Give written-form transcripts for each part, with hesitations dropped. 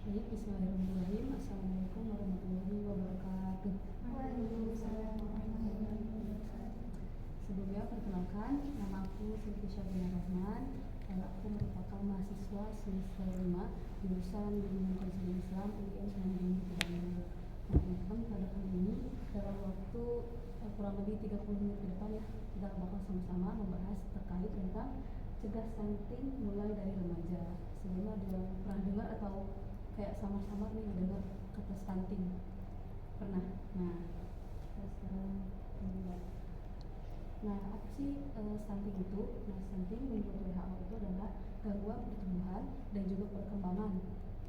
Baik, bismillahirrahmanirrahim. Assalamualaikum warahmatullahi wabarakatuh. Waalaikumsalam warahmatullahi wabarakatuh. Sebelumnya perkenalkan, nama aku Siti Syabina Rahman. Aku merupakan mahasiswa semester 5 jurusan Bimbingan Konseling Islam UIN Semanggi Bandung. Nah, teman-teman, pada kali ini dalam waktu kurang lebih 30 menit ke depan ya, kita bakal sama-sama membahas terkait tentang cegah stunting mulai dari remaja. Sebelumnya ada yang pernah dengar atau kayak sama-sama nih dengar kata stunting? Pernah? Nah, kita sekarang mulai. Nah, apa sih stunting itu? Nah, stunting menurut WHO itu adalah gangguan pertumbuhan dan juga perkembangan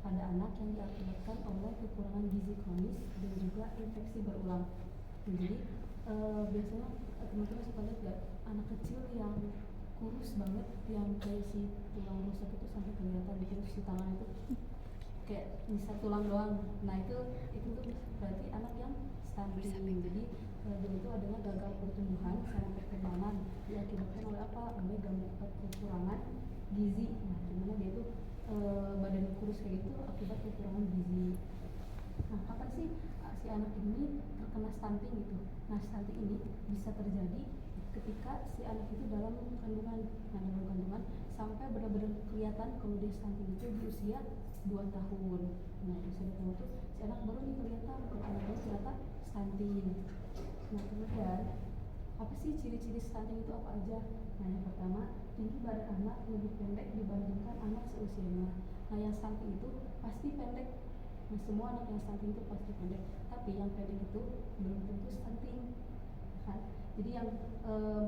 pada anak yang diakibatkan oleh kekurangan gizi kronis dan juga infeksi berulang. Nah, jadi biasanya teman-teman suka lihat gak anak kecil yang kurus banget, yang kayak si tulang rusuk itu sampai kelihatan di si tangan itu kayak bisa tulang doang. Nah, itu tuh berarti anak yang stunting. Jadi dia itu adalah gagal pertumbuhan sama perkembangan diakibatkan oleh apa? Oleh kekurangan gizi. Nah, dimana dia itu badan kurus kayak gitu akibat kekurangan gizi. Nah, kapan sih si anak ini terkena stunting gitu? Nah, stunting ini bisa terjadi ketika si anak itu dalam kandungan. Nah, dalam kandungan sampai benar-benar kelihatan kalau dia stunting itu di usia 2 tahun. Nah, di usia 2 tahun itu si anak baru nih kelihatan kalau anaknya ternyata stunting. Nah, kemudian apa sih ciri-ciri stunting itu apa aja? Nah, yang pertama, tinggi badan anak lebih pendek dibandingkan anak seusianya. Nah, yang stunting itu pasti pendek. Nah, semua anak yang stunting itu pasti pendek, tapi yang pendek itu belum tentu stunting, kan? Jadi yang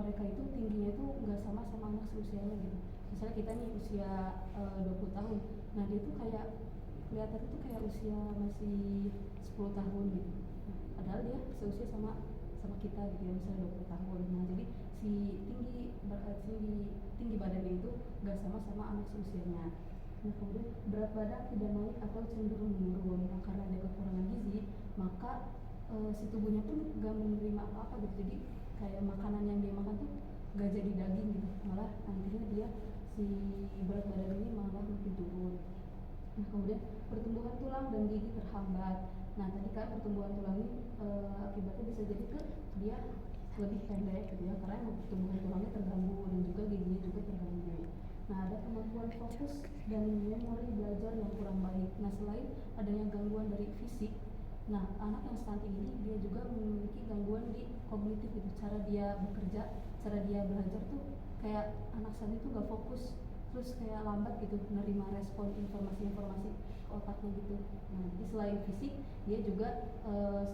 mereka itu tingginya itu nggak sama anak seusianya gitu. Misalnya kita nih usia 20 tahun, nah dia tuh kayak kelihatan itu kayak usia masih 10 tahun gitu. Nah, padahal dia seusia sama kita gitu ya, misalnya 20 tahun. Nah, jadi si tinggi badannya itu nggak sama anak seusianya. Nah, kemudian berat badan tidak naik atau cenderung menurun. Nah, karena ada kekurangan gizi, maka si tubuhnya pun gak menerima apa-apa gitu. Jadi kayak makanan yang dia makan tuh gak jadi daging gitu, malah nantinya dia si berat badan ini malah makin turun. Nah, kemudian pertumbuhan tulang dan gigi terhambat. Nah, tadi kan pertumbuhan tulang ini akibatnya bisa jadi ke dia lebih pendek gitu ya, karena pertumbuhan tulangnya terganggu dan juga giginya juga terganggu. Nah, ada kemampuan fokus dan memori belajar yang kurang baik. Nah, selain adanya gangguan dari fisik, nah anak yang stunting ini dia juga memiliki gangguan di kognitif gitu, cara dia bekerja, cara dia belajar tuh kayak anak stunting tuh gak fokus, terus kayak lambat gitu menerima respon informasi-informasi ke otaknya gitu. Nah, jadi selain fisik, dia juga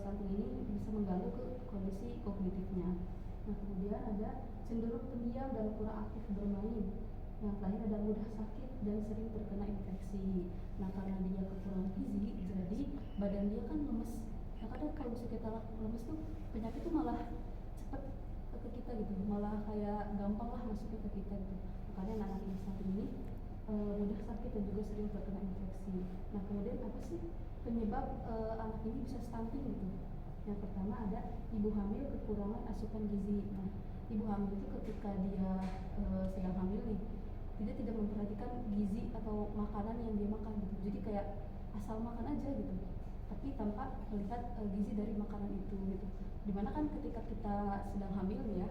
stunting ini bisa mengganggu ke kondisi kognitifnya. Nah, kemudian ada cenderung pendiam dan kurang aktif bermain. Nah, terakhir ada mudah sakit dan sering terkena infeksi. Nah, karena dia kekurangan gizi, jadi badan dia kan lemes. Nah, kadang kalau misalnya kita lemes tuh penyakit tuh malah cepet ke kita gitu, malah kayak gampang lah masuknya ke kita gitu. Makanya anak yang stunting ini mudah sakit dan juga sering terkena infeksi. Nah, kemudian apa sih penyebab anak ini bisa stunting gitu? Yang pertama ada ibu hamil kekurangan asupan gizi. Nah, ibu hamil itu ketika dia sedang hamil nih, dia tidak memperhatikan gizi atau makanan yang dia makan gitu. Jadi kayak asal makan aja gitu, tapi tanpa melihat gizi dari makanan itu gitu. Dimana kan ketika kita sedang hamil nih ya,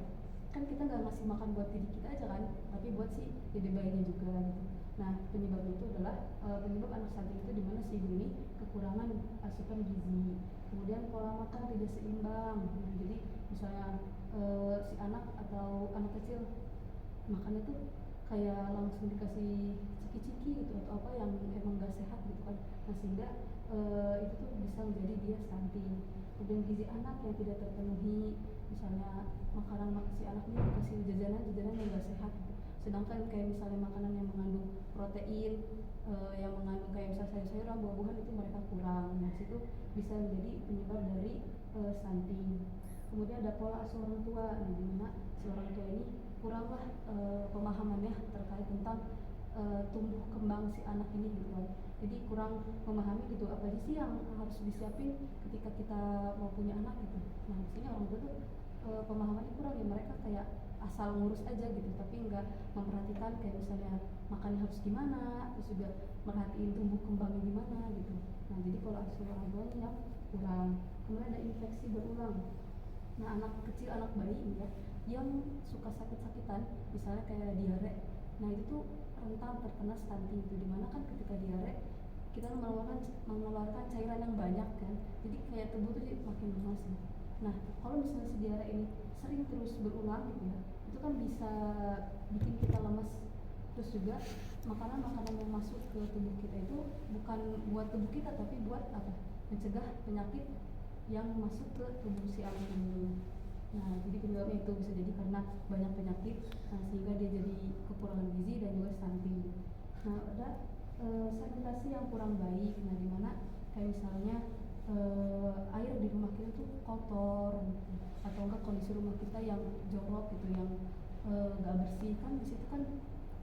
kan kita nggak ngasih makan buat diri kita aja kan, tapi buat si dede bayinya juga gitu. Nah, penyebabnya itu adalah penyebab anak stunting itu dimana si ibu ini kekurangan asupan gizi. Kemudian pola makan tidak seimbang. Nah, jadi misalnya si anak atau anak kecil makannya tuh kayak langsung dikasih ciki-ciki gitu atau apa yang emang gak sehat gitu kan. Nah, sehingga itu tuh bisa menjadi dia stunting. Kemudian gizi anak yang tidak terpenuhi, misalnya makanan si anak ini dikasih jajanan yang gak sehat gitu. Sedangkan kayak misalnya makanan yang mengandung protein, yang mengandung kayak misalnya sayur-sayuran, buah-buahan itu mereka kurang. Nah, situ bisa menjadi penyebab dari stunting. Kemudian ada pola asuh orang tua, nah, dimana si orang tua ini kuranglah pemahamannya terkait tentang tumbuh kembang si anak ini gitu kan. Jadi kurang memahami gitu apa sih yang harus disiapin ketika kita mau punya anak gitu. Nah, di sini orang tua tuh pemahamannya kurang ya, mereka kayak asal ngurus aja gitu tapi nggak memperhatikan kayak misalnya makannya harus gimana, terus juga merhatiin tumbuh kembangnya gimana gitu. Nah jadi pola asuh orang tuanya yang kurang. Kemudian ada infeksi berulang. Nah anak kecil, anak bayi ini ya yang suka sakit-sakitan misalnya kayak diare, nah itu tuh rentan terkena stunting gitu, dimana kan ketika diare kita mengeluarkan cairan yang banyak kan, jadi kayak tubuh tuh jadi makin lemas gitu. Nah kalau misalnya si diare ini sering terus berulang gitu ya, itu kan bisa bikin kita lemas. Terus juga makanan-makanan yang masuk ke tubuh kita itu bukan buat tubuh kita tapi buat apa, mencegah penyakit yang masuk ke tubuh si anak ini. Nah jadi penyebabnya itu bisa jadi karena banyak penyakit, nah, sehingga dia jadi kekurangan gizi dan juga stunting. Nah ada sanitasi yang kurang baik, nah dimana kayak misalnya air di rumah kita tuh kotor gitu, atau enggak kondisi rumah kita yang jorok gitu, yang nggak bersih, kan di situ kan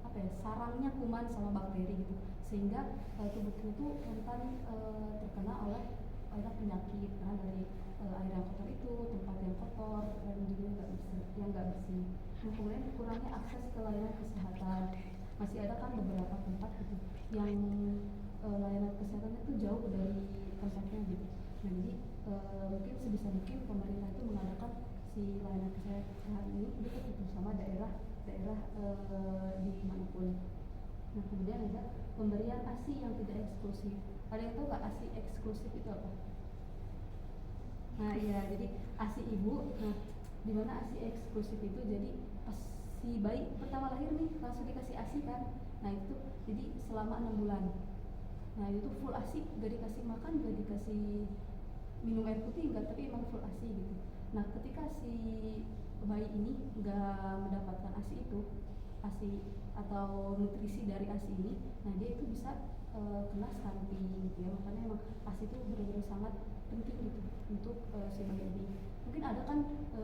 apa ya, sarangnya kuman sama bakteri gitu, sehingga tubuh kita tuh rentan terkena oleh banyak penyakit karena dari air yang kotor itu, tempat yang kotor dan juga yang nggak bersih. Nah kemudian kurangnya akses ke layanan kesehatan, masih ada kan beberapa tempat gitu yang layanan kesehatannya itu jauh dari tempatnya gitu. Nah jadi mungkin sebisa mungkin pemerintah itu mengadakan si layanan kesehatan ini dekat itu sama daerah di manapun. Nah kemudian ada pemberian ASI yang tidak eksklusif. Ada yang tahu nggak ASI eksklusif itu apa? Nah iya, jadi ASI ibu. Nah di mana ASI eksklusif itu jadi pas si bayi pertama lahir nih langsung dikasih ASI kan. Nah itu jadi selama 6 bulan. Nah itu full ASI, gak dikasih makan, gak dikasih minum air putih enggak, tapi emang full ASI gitu. Nah ketika si bayi ini nggak mendapatkan ASI itu, ASI atau nutrisi dari ASI ini, nah dia itu bisa kena stunting gitu ya. Makanya emang ASI itu benar-benar sangat penting gitu untuk si bayi ini. Mungkin ada kan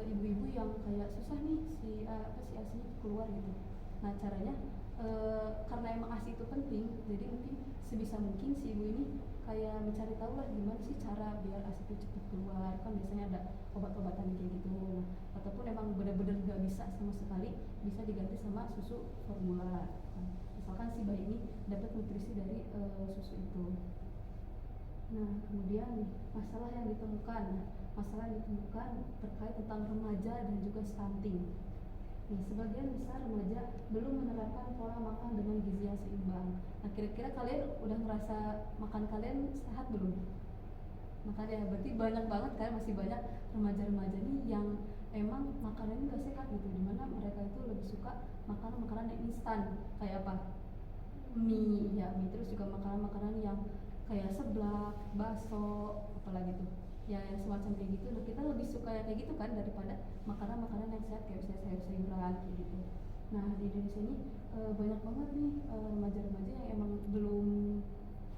ibu-ibu yang kayak susah nih si ASI keluar gitu. Nah caranya karena emang ASI itu penting, jadi mungkin sebisa mungkin si ibu ini kayak mencari tahu lah gimana sih cara biar ASI itu cepat keluar. Kan biasanya ada obat-obatan kayak gitu. Nah, ataupun emang benar-benar gak bisa sama sekali, bisa diganti sama susu formula. Nah, misalkan si bayi ini dapat nutrisi dari susu itu. Nah kemudian nih, masalah yang ditemukan. Nah, masalah yang ditemukan terkait tentang remaja dan juga stunting. Nih, sebagian besar remaja belum menerapkan pola makan dengan gizi yang seimbang. Nah kira-kira kalian udah ngerasa makan kalian sehat belum? Makanya berarti banyak banget kan, masih banyak remaja-remaja nih yang emang makanannya gak sehat gitu, dimana mereka itu lebih suka makanan-makanan yang instan kayak apa? Mie, ya mie, terus juga makanan-makanan yang kayak seblak, bakso, apalagi tuh ya yang semacam kayak gitu. Nah kita lebih suka yang kayak gitu kan daripada makanan-makanan yang sehat kayak misalnya sayur-sayuran kayak gitu. Nah di Indonesia ini banyak banget nih remaja-remaja yang emang belum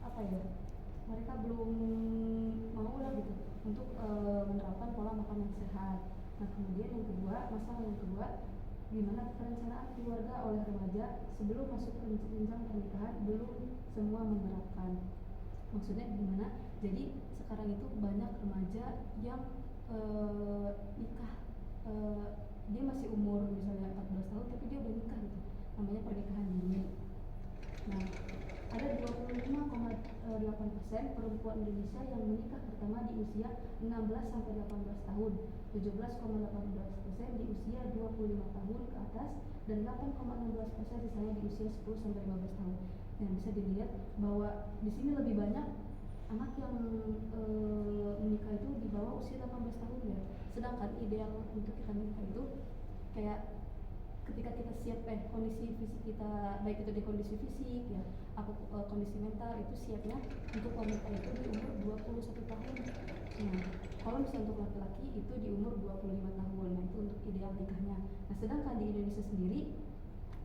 apa ya, mereka belum mau lah gitu untuk menerapkan pola makan yang sehat. Nah kemudian yang kedua, masalah yang kedua, gimana perencanaan keluarga oleh remaja sebelum masuk ke jenjang pernikahan belum semua menerapkan. Maksudnya gimana? Jadi sekarang itu banyak remaja yang nikah, dia masih umur misalnya 14 tahun tapi dia udah nikah gitu, namanya pernikahan dini. Nah ada 25,8% perempuan Indonesia yang menikah pertama di usia 16 sampai 18 tahun, 17,18% di usia 25 tahun ke atas, dan 8,16% sisanya di usia 10 sampai 15 tahun. Nah, bisa dilihat bahwa di sini lebih banyak anak yang menikah itu di bawah usia 18 tahun ya. Sedangkan ideal untuk kita menikah itu kayak ketika kita siap kondisi fisik kita, baik itu di kondisi fisik ya atau kondisi mental, itu siapnya untuk wanita itu di umur 21 tahun. Nah kalau misalnya untuk laki-laki itu di umur 25 tahun. Nah itu untuk ideal nikahnya. Nah sedangkan di Indonesia sendiri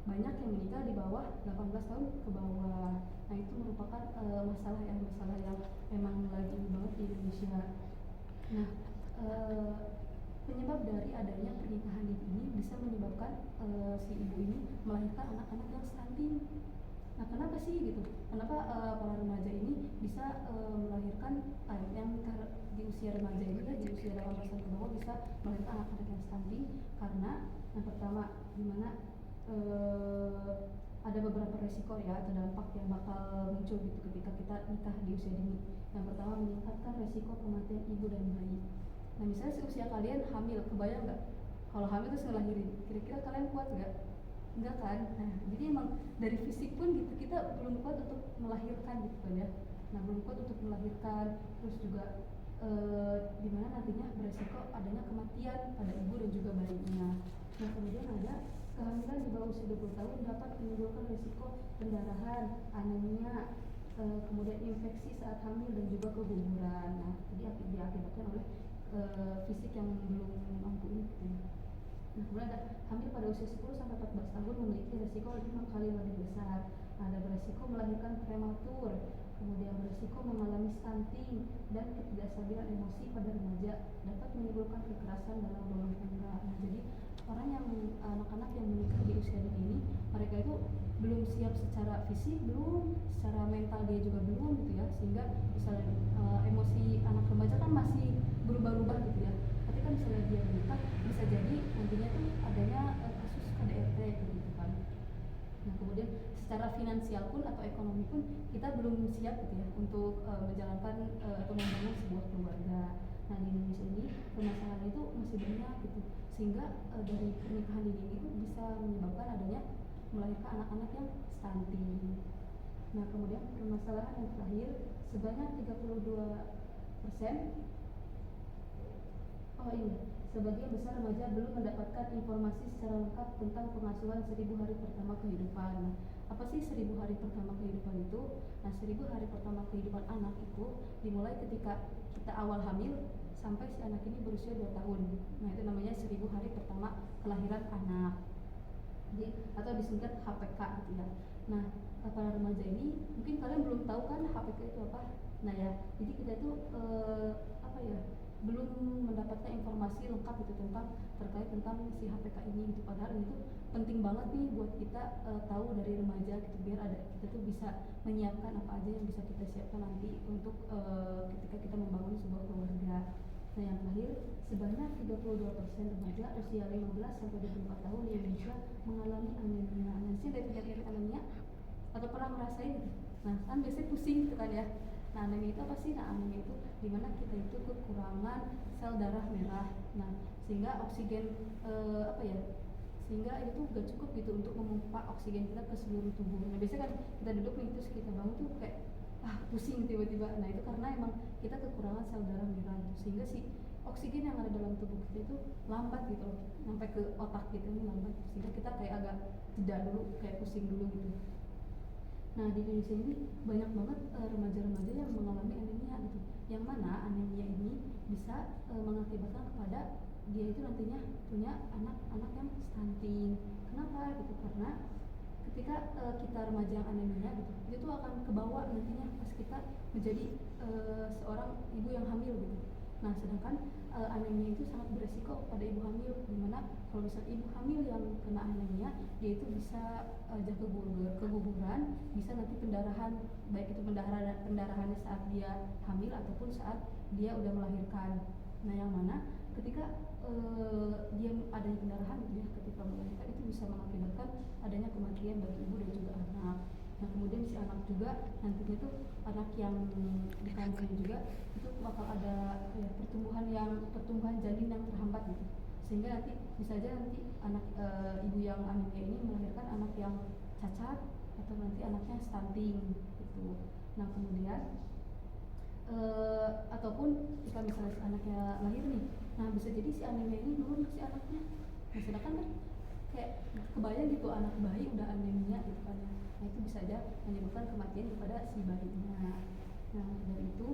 banyak yang menikah di bawah 18 tahun ke bawah. Nah itu merupakan masalah yang memang lagi banget di Indonesia. Nah penyebab dari adanya pernikahan dini ini bisa menyebabkan si ibu ini melahirkan anak-anak yang stunting. Nah kenapa sih gitu? Kenapa para remaja ini bisa melahirkan di usia remaja ini ya, di usia 18 tahun ke bawah bisa melahirkan anak-anak yang stunting karena yang pertama dimana ada beberapa resiko ya atau dampak yang bakal muncul gitu ketika kita nikah di usia dini. Yang pertama meningkatkan resiko kematian ibu dan bayi. Nah misalnya seusia kalian hamil, kebayang nggak? Kalau hamil terus ngelahirin, kira-kira kalian kuat nggak? Enggak kan? Nah jadi emang dari fisik pun gitu kita belum kuat untuk melahirkan gitu kan ya. Nah belum kuat untuk melahirkan, terus juga dimana nantinya beresiko adanya kematian pada ibu dan juga bayinya. Nah kemudian ada kehamilan di bawah usia 20 tahun dapat menimbulkan risiko pendarahan, anemia, kemudian infeksi saat hamil dan juga keguguran. Nah jadi diakibatkan oleh fisik yang belum mampu itu. Nah kemudian ada hamil pada usia 10 sampai 14 tahun memiliki risiko 5 kali lebih besar. Ada beresiko melahirkan prematur, kemudian beresiko mengalami stunting dan ketidakstabilan emosi pada remaja, dapat menimbulkan kekerasan dalam rumah tangga. Nah jadi orang yang anak-anak yang menikah di usia dini ini mereka itu belum siap secara fisik, belum secara mental dia juga belum gitu ya, sehingga misalnya emosi anak remaja kan masih berubah-ubah gitu ya. Tapi kan misalnya dia menikah bisa jadi nantinya tuh adanya kasus KDRT gitu kan. Nah kemudian secara finansial pun atau ekonomi pun kita belum siap gitu ya untuk menjalankan atau membangun sebuah keluarga. Nah di Indonesia ini permasalahan itu masih banyak gitu, sehingga dari pernikahan dini itu bisa menyebabkan adanya melahirkan anak-anak yang stunting. Nah kemudian permasalahan yang terakhir, sebanyak 32% sebagian besar remaja belum mendapatkan informasi secara lengkap tentang pengasuhan 1000 hari pertama kehidupan. Nah, apa sih 1000 hari pertama kehidupan itu? Nah 1000 hari pertama kehidupan anak itu dimulai ketika kita awal hamil sampai si anak ini berusia 2 tahun. Nah itu namanya 1000 hari pertama kelahiran anak, jadi, atau disingkat HPK gitu ya. Nah para remaja ini mungkin kalian belum tahu kan HPK itu apa. Nah ya jadi kita itu belum mendapatkan informasi lengkap gitu terkait tentang si HPK ini gitu. Padahal ini tuh penting banget nih buat kita tahu dari remaja gitu, biar kita tuh bisa menyiapkan apa aja yang bisa kita siapkan nanti untuk ketika kita membangun sebuah keluarga. Nah yang terakhir, sebanyak 32% remaja usia 15 sampai 24 tahun di Indonesia mengalami anemia. Nah sih dari penyakit anemia atau pernah ngerasain gitu. Nah kan biasanya pusing gitu kan ya. Nah anemia itu apa sih? Nah anemia itu dimana kita itu kekurangan sel darah merah. Nah sehingga oksigen sehingga itu gak cukup gitu untuk memompa oksigen kita ke seluruh tubuh. Nah biasanya kan kita duduk nih terus kita bangun tuh kayak pusing tiba-tiba. Nah itu karena emang kita kekurangan sel darah merah gitu. Sehingga si oksigen yang ada dalam tubuh kita itu lambat gitu sampai ke otak kita ini lambat, sehingga kita kayak agak jeda dulu, kayak pusing dulu gitu. Nah di Indonesia ini banyak banget remaja-remaja yang mengalami anemia gitu, yang mana anemia ini bisa mengakibatkan kepada dia itu nantinya punya anak-anak yang stunting. Kenapa gitu? Karena ketika kita remaja yang anemia gitu, itu akan kebawa nantinya pas kita menjadi seorang ibu yang hamil gitu. Nah sedangkan anemia itu sangat beresiko pada ibu hamil, dimana kalau misalnya ibu hamil yang kena anemia, dia itu bisa keguguran, bisa nanti pendarahan, baik itu pendarahannya saat dia hamil ataupun saat dia udah melahirkan. Nah yang mana ketika dia adanya pendarahan gitu ya, ketika melahirkan itu bisa mengakibatkan adanya kematian bagi ibu dan juga anak. Nah kemudian si anak juga nantinya tuh anak yang dikandungnya juga itu bakal ada pertumbuhan janin yang terhambat gitu, sehingga nanti bisa aja nanti anak ibu yang anemia ini melahirkan anak yang cacat atau nanti anaknya stunting gitu. Nah kemudian ataupun jika misalnya si anaknya lahir nih, nah bisa jadi si anemia ini nurun ke si anaknya. Nah sedangkan kan kayak kebayang gitu anak bayi udah anemia gitu kan. Nah itu bisa aja menyebabkan kematian kepada si bayinya. Nah dari itu,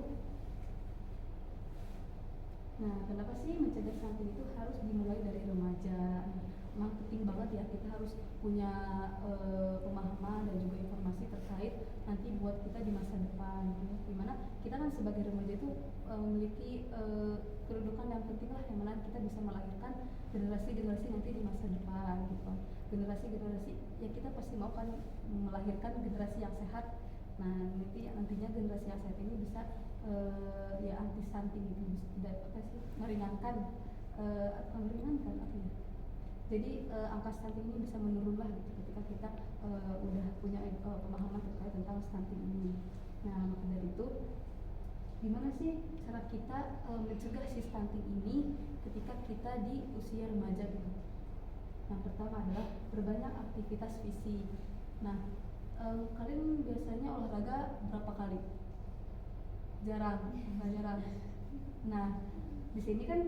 nah kenapa sih mencegah stunting itu harus dimulai dari remaja? Memang penting banget ya, kita harus punya pemahaman dan juga informasi terkait nanti buat kita di masa depan gitu. Dimana kita kan sebagai remaja itu memiliki kedudukan yang penting lah, yang mana kita bisa melahirkan generasi-generasi nanti di masa depan gitu. Generasi ya kita pasti mau kan melahirkan generasi yang sehat Nah nantinya generasi yang sehat ini bisa ya anti stunting gitu, bisa tidak apa sih meringankan apa ya, jadi angka stunting ini bisa menurun lah gitu ketika kita udah punya pemahaman terkait tentang stunting ini. Nah maka dari itu gimana sih cara kita mencegah si stunting ini ketika kita di usia remaja gitu. Yang pertama adalah berbanyak aktivitas fisik. Nah kalian biasanya olahraga berapa kali? Jarang. Nah di sini kan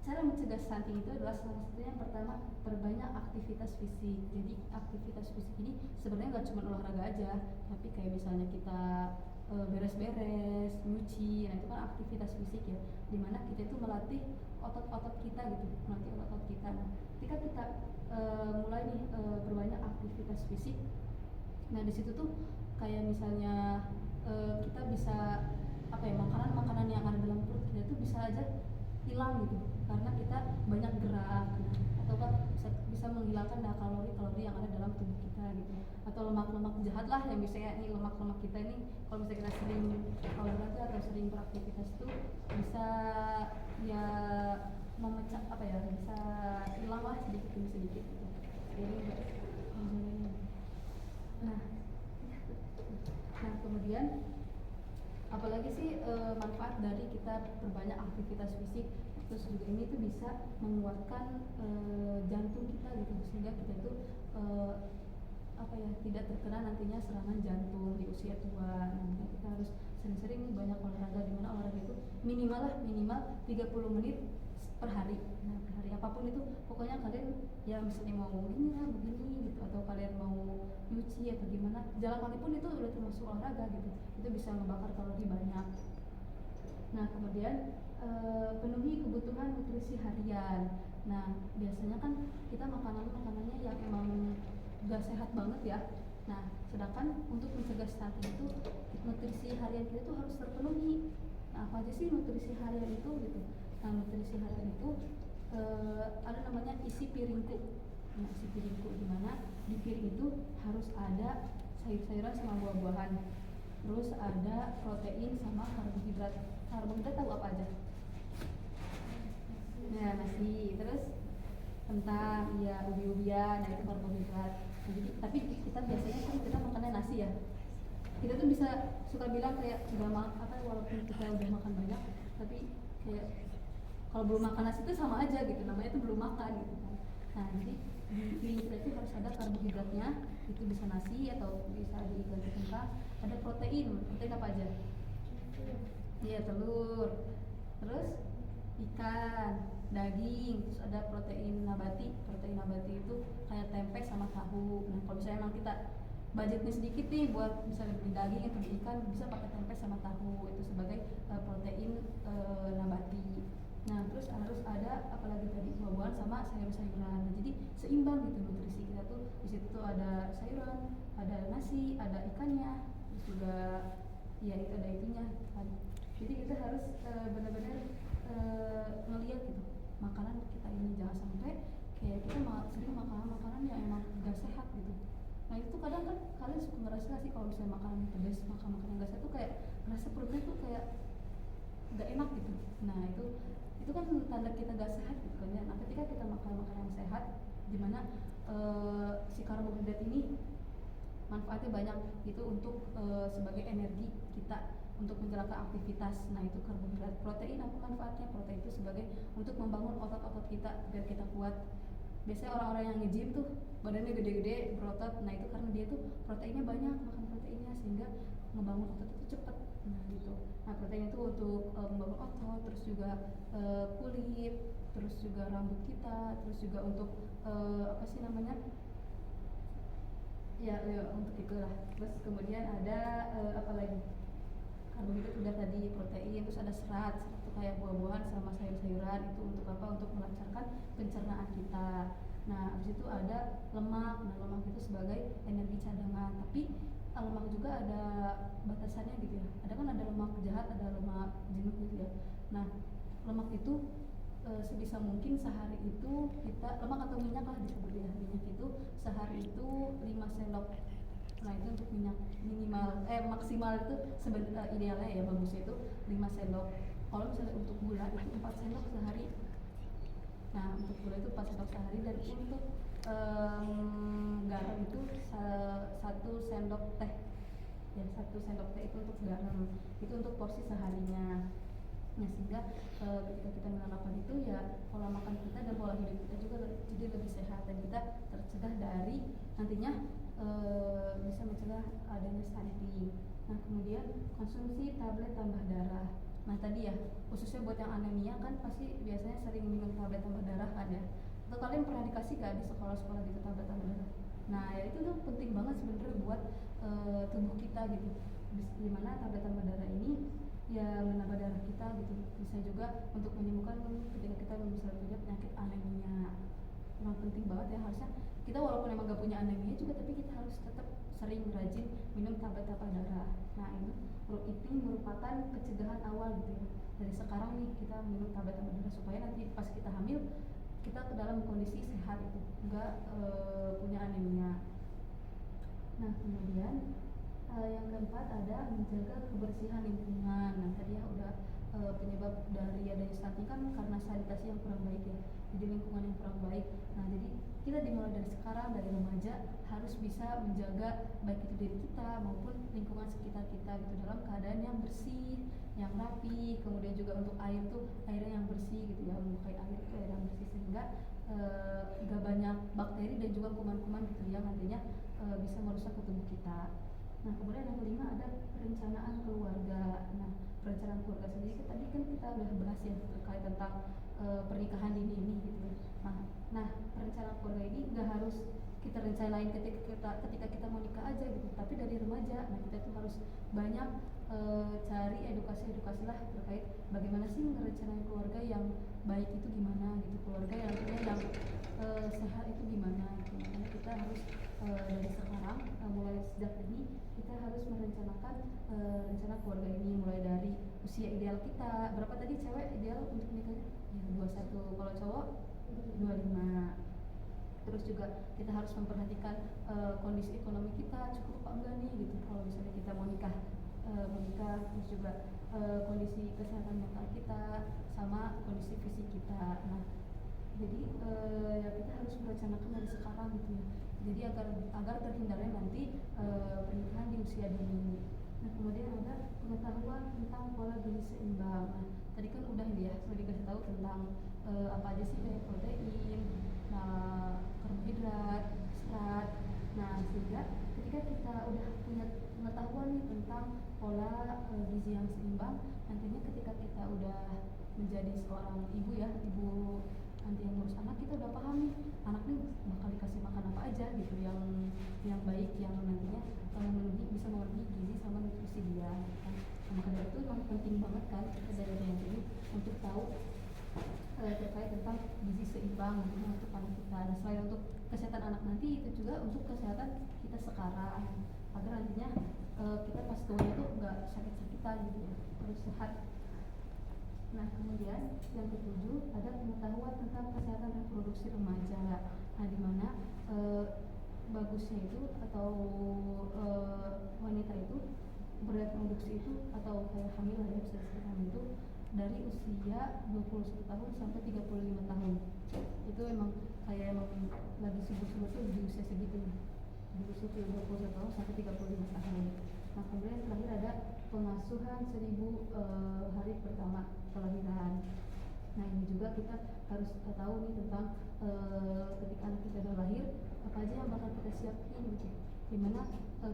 cara mencegah stunting itu adalah salah satunya yang pertama perbanyak aktivitas fisik. Jadi aktivitas fisik ini sebenarnya nggak cuma olahraga aja, tapi kayak misalnya kita beres-beres, nyuci, nah itu kan aktivitas fisik ya, dimana kita itu melatih otot-otot kita gitu, melatih otot-otot kita. Nah ketika kita mulai nih perbanyak aktivitas fisik, nah di situ tuh kayak misalnya kita bisa apa ya, makanan yang ada dalam perut kita tuh bisa aja hilang gitu karena kita banyak gerak, atau kan bisa menghilangkan kalori yang ada dalam tubuh kita gitu, atau lemak-lemak jahat lah yang biasanya nih lemak-lemak kita ini kalau misalnya kita sering olahraga atau sering beraktivitas tuh bisa ya memecah apa ya, bisa hilang lah sedikit demi sedikit gitu. Jadi nah kemudian apalagi sih manfaat dari kita perbanyak aktivitas fisik, terus juga ini tuh bisa menguatkan jantung kita gitu, sehingga kita tuh apa ya, tidak terkena nantinya serangan jantung di usia tua. Nah kita harus sering-sering nih banyak olahraga, dimana olahraga itu minimal 30 menit per hari. Nah per hari apapun itu, pokoknya kalian ya misalnya mau begini gitu, atau kalian mau nyuci atau gimana, jalan kaki pun itu udah termasuk olahraga gitu, itu bisa ngebakar kalori banyak. Nah kemudian penuhi kebutuhan nutrisi harian. Nah biasanya kan kita makanannya yang emang gak sehat banget ya. Nah sedangkan untuk mencegah stunting itu nutrisi harian kita tuh harus terpenuhi. Nah apa aja sih nutrisi harian itu gitu. Nah nutrisi harian itu ada namanya isi piringku. Nah isi piringku dimana di piring itu harus ada sayur-sayuran sama buah-buahan, terus ada protein sama karbohidrat. Karbohidrat tahu apa aja? Nah nasi, terus kentang, ya ubi-ubian, nah itu karbohidrat. Nah, jadi tapi kita biasanya kan kita makannya nasi ya. Kita tuh bisa suka bilang kayak walaupun kita udah makan banyak, tapi kayak kalau belum makan nasi itu sama aja gitu, namanya itu belum makan gitu kan. Nah jadi di piring kita itu harus ada karbohidratnya, itu bisa nasi atau bisa diganti kentang. Ada protein apa aja? Iya telur, terus ikan, daging, terus ada protein nabati. Protein nabati itu kayak tempe sama tahu. Nah kalau misalnya emang kita budgetnya sedikit nih buat misalnya beli daging atau beli ikan, bisa pakai tempe sama tahu, itu sebagai protein nabati. Nah terus harus ada apalagi tadi, buah-buahan sama sayur-sayuran. Nah jadi seimbang gitu nutrisi kita tuh. Di situ tuh ada sayuran, ada nasi, ada ikannya, terus juga ya itu ada itunya kan. Jadi kita harus benar-benar ngelihat gitu makanan kita ini, jangan sampai kayak kita sering makanan yang emang gak sehat gitu. Nah itu kadang kan kalian suka ngerasa gak sih kalau misalnya makanan pedas, makan yang gak sehat tuh kayak ngerasa perutnya tuh kayak gak enak gitu. Nah itu kan tanda kita gak sehat gitu kan ya. Nah ketika kita makan makanan yang sehat, dimana si karbohidrat ini manfaatnya banyak, itu untuk sebagai energi kita untuk menjalankan aktivitas. Nah itu karbohidrat. Protein apa manfaatnya? Protein itu sebagai untuk membangun otot-otot kita biar kita kuat. Biasanya orang-orang yang nge-gym tuh badannya gede-gede, berotot. Nah itu karena dia tuh proteinnya banyak, makan proteinnya, sehingga ngebangun otot itu cepet. Nah gitu. Nah protein itu untuk membangun otot, terus juga kulit, terus juga rambut kita, terus juga untuk apa sih namanya? Ya untuk itulah. Terus kemudian ada apa lagi? Karbohidrat udah tadi, protein, terus ada serat itu kayak buah-buahan sama sayur-sayuran. Itu untuk apa? Untuk melancarkan pencernaan kita. Nah habis itu ada lemak. Nah lemak itu sebagai energi cadangan, tapi lemak juga ada batasannya gitu ya. Ada kan ada lemak jahat, ada lemak jenuh gitu ya. Nah lemak itu sebisa mungkin sehari itu kita, lemak atau minyak lah disebut ya, minyak itu sehari itu 5 sendok Nah itu untuk minyak maksimal itu idealnya ya bagusnya itu 5 sendok. Kalau misalnya untuk gula itu 4 sendok sehari. Nah untuk gula itu 4 sendok sehari, dan untuk garam itu 1 sendok teh. Ya 1 sendok teh itu untuk garam, itu untuk porsi seharinya. Nah sehingga ketika kita menerapkan itu ya pola makan kita dan pola hidup kita juga jadi lebih sehat, dan kita tercegah dari nantinya bisa mencegah adanya stunting. Nah kemudian konsumsi tablet tambah darah. Nah tadi ya khususnya buat yang anemia kan pasti biasanya sering minum tablet tambah darah kan ya. Atau kalian pernah dikasih gak di sekolah-sekolah gitu tablet tambah darah? Nah ya itu tuh penting banget sebenarnya buat tubuh kita gitu. Dimana tablet tambah darah ini ya menambah darah kita gitu, bisa juga untuk menyembuhkan ketika kita misalnya punya penyakit anemia. Memang penting banget ya, harusnya kita walaupun emang gak punya anemia juga, tapi kita harus tetap sering rajin minum tablet tambah darah. Nah ini merupakan pencegahan awal gitu ya, dari sekarang nih kita minum tablet tambah darah supaya nanti pas kita hamil kita ke dalam kondisi sehat itu, nggak punya anemia. Nah kemudian yang keempat ada menjaga kebersihan lingkungan. Nah tadi ya udah penyebab dari adanya stunting kan karena sanitasi yang kurang baik ya, jadi lingkungan yang kurang baik. Nah jadi kita dimulai dari sekarang, dari remaja harus bisa menjaga baik itu diri kita maupun lingkungan sekitar kita gitu, dalam keadaan yang bersih, yang rapi. Kemudian juga untuk air tuh airnya yang bersih gitu ya, memakai air itu air yang bersih sehingga gak banyak bakteri dan juga kuman-kuman gitu yang nantinya bisa merusak ke tubuh kita. Nah kemudian yang kelima ada perencanaan keluarga. Nah perencanaan keluarga sendiri tadi kan kita udah bahas ya terkait tentang pernikahan dini ini gitu ya. Nah perencanaan keluarga ini nggak harus kita rencanain ketika kita mau nikah aja gitu, tapi dari remaja. Nah kita tuh harus banyak cari edukasi lah terkait bagaimana sih merencanain keluarga yang baik itu gimana gitu, keluarga yang sehat itu gimana gitu. Makanya kita harus dari sekarang mulai sejak ini kita harus merencanakan rencana keluarga ini, mulai dari usia ideal kita berapa tadi, cewek ideal untuk nikahnya ya 21, kalau cowok 25. Terus juga kita harus memperhatikan kondisi ekonomi kita cukup apa enggak nih gitu, kalau misalnya kita mau nikah. Terus juga kondisi kesehatan mental kita sama kondisi fisik kita. Nah jadi ya kita harus merencanakan dari sekarang gitu ya, jadi agar terhindarnya nanti pernikahan di usia dini. Nah kemudian ada pengetahuan tentang pola gizi seimbang. Nah tadi kan udah ya sudah dikasih tahu tentang apa aja sih kayak protein, karbohidrat, serat. Nah sehingga ketika kita udah punya pengetahuan nih tentang pola gizi yang seimbang, nantinya ketika kita udah menjadi seorang ibu ya, ibu nanti yang ngurus anak, kita udah paham nih anak nih bakal dikasih makan apa aja gitu yang baik, yang nantinya bisa memenuhi gizi sama nutrisi dia kan. Nah, maka dari itu memang penting banget kan kita dari yang ini untuk tahu terkait tentang gizi seimbang untuk anak kita. Nah selain untuk kesehatan anak nanti, itu juga untuk kesehatan kita sekarang, agar nantinya kita pas tua itu nggak sakit-sakitan gitu ya, harus sehat. Nah kemudian yang ketujuh ada pengetahuan tentang kesehatan reproduksi remaja. Nah dimana bagusnya itu atau wanita itu bereproduksi itu atau kayak hamil ya, bisa disebut hamil itu dari usia 21 tahun sampai 35 tahun. Itu emang kayak lagi subur-subur tuh di usia segitu, di usia 21 tahun sampai 35 tahun. Nah kemudian terakhir ada pengasuhan 1000 hari pertama kelahiran. Nah ini juga kita harus tahu nih tentang ketika anak kita udah lahir apa aja yang bakal kita siapin gitu. Dimana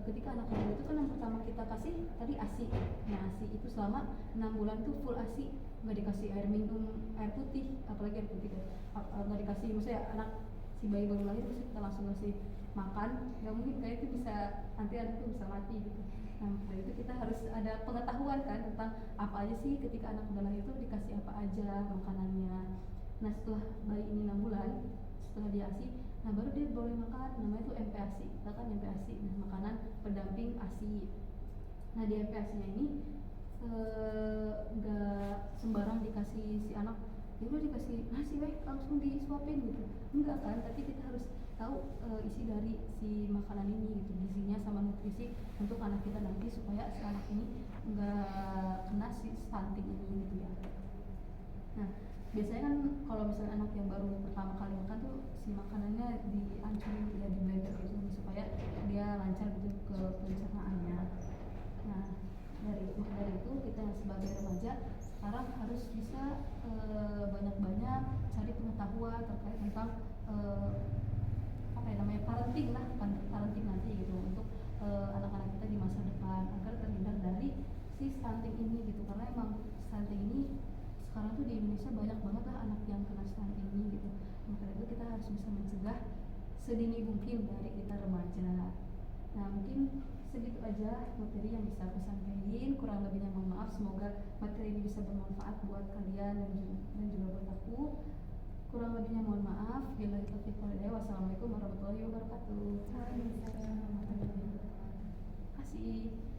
ketika anak kita itu kan yang pertama kita kasih tadi ASI. Nah ASI itu selama 6 bulan tuh full ASI, nggak dikasih air minum, air putih, apalagi air putih kan nggak dikasih, maksudnya anak si bayi baru lahir terus kita langsung kasih makan, nggak mungkin, kayak itu bisa nanti anak itu bisa mati gitu. Nah dari itu kita harus ada pengetahuan kan tentang apa aja sih ketika anak udah lahir itu dikasih apa aja makanannya. Nah setelah bayi ini 6 bulan, setelah dia ASI, nah baru dia boleh makan, namanya itu MPASI, kita kan MPASI, nah, makanan pendamping ASI. Nah di MPASI-nya ini nggak sembarang dikasih si anak, ya udah dikasih nasi weh langsung disuapin gitu, enggak kan, tapi kita harus tahu isi dari si makanan ini gitu, gizinya sama nutrisi untuk anak kita nanti supaya si anak ini nggak kena si stunting ini gitu ya. Nah biasanya kan kalau misalnya anak yang baru pertama kali makan tuh si makanannya dihancurin gitu ya, di blender gitu supaya dia lancar gitu ke pencernaannya. Nah dari itu kita yang sebagai remaja sekarang harus bisa banyak-banyak cari pengetahuan terkait tentang apa ya namanya, parenting nanti gitu untuk anak-anak kita di masa depan agar terhindar dari si stunting ini gitu, karena emang stunting ini sekarang tuh di Indonesia banyak banget lah anak yang kena stunting ini gitu. Maka itu kita harus bisa mencegah sedini mungkin dari kita remaja. Nah mungkin segitu aja materi yang bisa aku sampaikan, kurang lebihnya mohon maaf. Semoga materi ini bisa bermanfaat buat kalian dan juga buat aku. Kurang lebihnya mohon maaf. Billahi taufiq wal hidayah. Wassalamualaikum warahmatullahi wabarakatuh. Waalaikumsalam warahmatullahi wabarakatuh. Terima kasih.